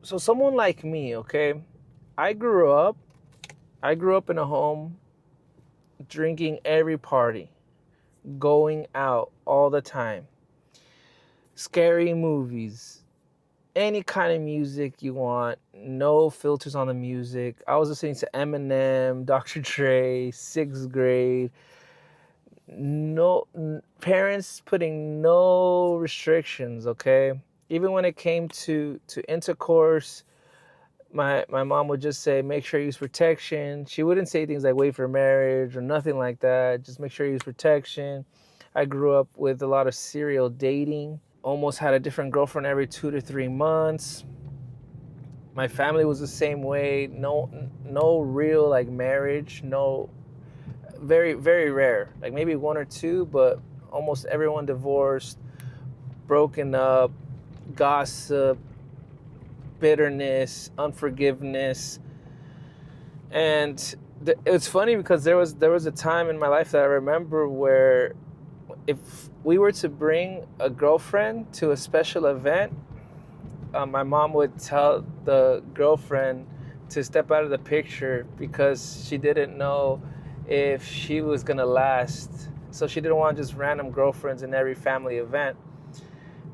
So someone like me, okay, I grew up I grew up in a home drinking every party, going out all the time, scary movies, any kind of music you want, no filters on the music. I was listening to Eminem, Dr. Dre, sixth grade. No parents putting no restrictions, okay? Even when it came to intercourse, my mom would just say, make sure you use protection. She wouldn't say things like wait for marriage or nothing like that. Just make sure you use protection. I grew up with a lot of serial dating. Almost had a different girlfriend every 2 to 3 months. My family was the same way. No real like marriage. No, very very rare. Like maybe one or two, but almost everyone divorced, broken up, gossip, bitterness, unforgiveness. And it's funny because there was a time in my life that I remember where if we were to bring a girlfriend to a special event, my mom would tell the girlfriend to step out of the picture because she didn't know if she was gonna last. So she didn't want just random girlfriends in every family event.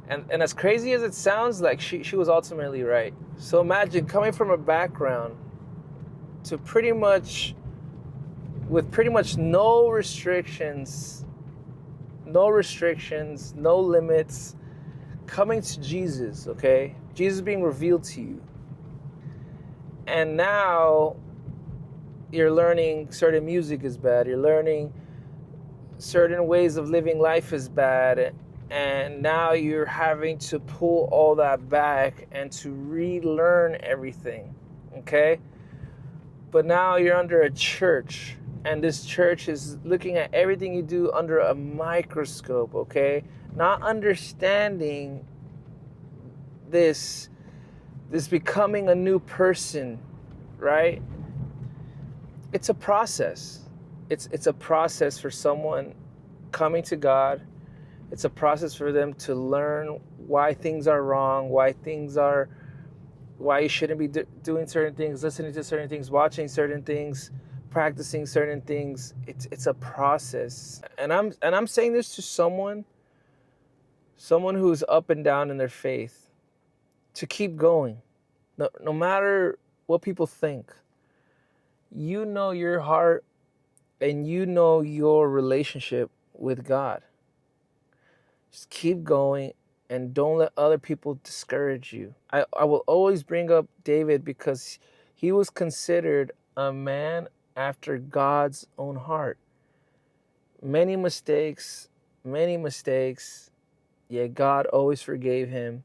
And as crazy as it sounds, like she was ultimately right. So imagine coming from a background to pretty much no restrictions, no limits, coming to Jesus, okay? Jesus being revealed to you. And now you're learning certain music is bad. You're learning certain ways of living life is bad. And now you're having to pull all that back and to relearn everything, okay? But now you're under a church, and this church is looking at everything you do under a microscope, okay? Not understanding this becoming a new person, right? It's a process. It's a process for someone coming to God. It's a process for them to learn why things are wrong, why you shouldn't be doing certain things, listening to certain things, watching certain things, practicing certain things. It's a process. And I'm saying this to someone who's up and down in their faith, to keep going. No matter what people think. You know your heart and you know your relationship with God. Just keep going and don't let other people discourage you. I will always bring up David because he was considered a man after God's own heart. Many mistakes, yet God always forgave him,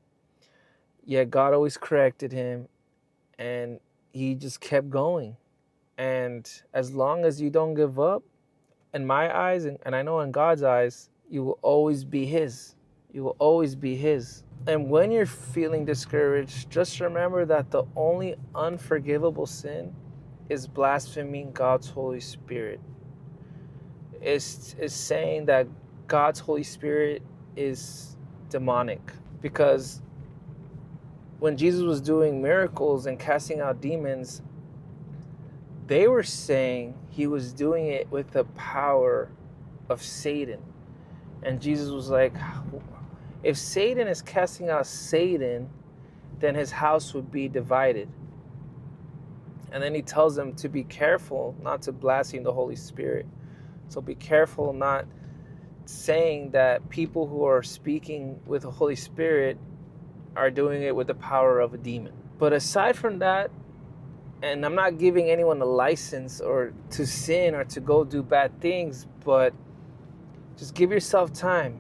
yet God always corrected him, and he just kept going. And as long as you don't give up, in my eyes, and I know in God's eyes, you will always be his. You will always be his. And when you're feeling discouraged, just remember that the only unforgivable sin is blaspheming God's Holy Spirit. Is saying that God's Holy Spirit is demonic. Because when Jesus was doing miracles and casting out demons, they were saying he was doing it with the power of Satan. And Jesus was like, if Satan is casting out Satan, then his house would be divided. And then he tells them to be careful not to blaspheme the Holy Spirit. So be careful not saying that people who are speaking with the Holy Spirit are doing it with the power of a demon. But aside from that, and I'm not giving anyone a license or to sin or to go do bad things, but just give yourself time.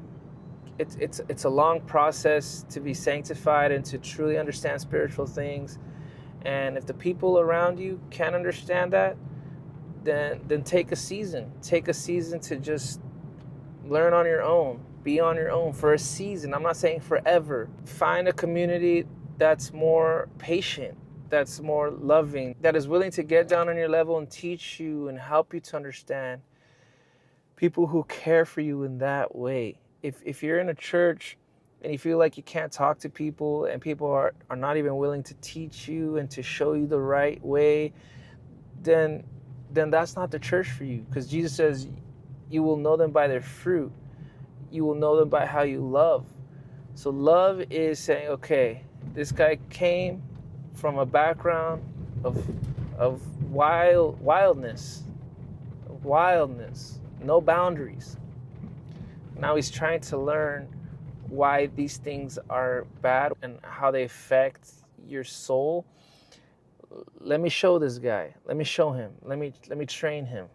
It's a long process to be sanctified and to truly understand spiritual things. And if the people around you can't understand that, then take a season. Take a season to just learn on your own. Be on your own for a season. I'm not saying forever. Find a community that's more patient, that's more loving, that is willing to get down on your level and teach you and help you to understand. People who care for you in that way. If you're in a church and you feel like you can't talk to people, and people are not even willing to teach you and to show you the right way, then that's not the church for you. Because Jesus says you will know them by their fruit. You will know them by how you love. So love is saying, okay, this guy came from a background of wildness, no boundaries. Now he's trying to learn why these things are bad and how they affect your soul. Let me show this guy. Let me show him. Let me train him.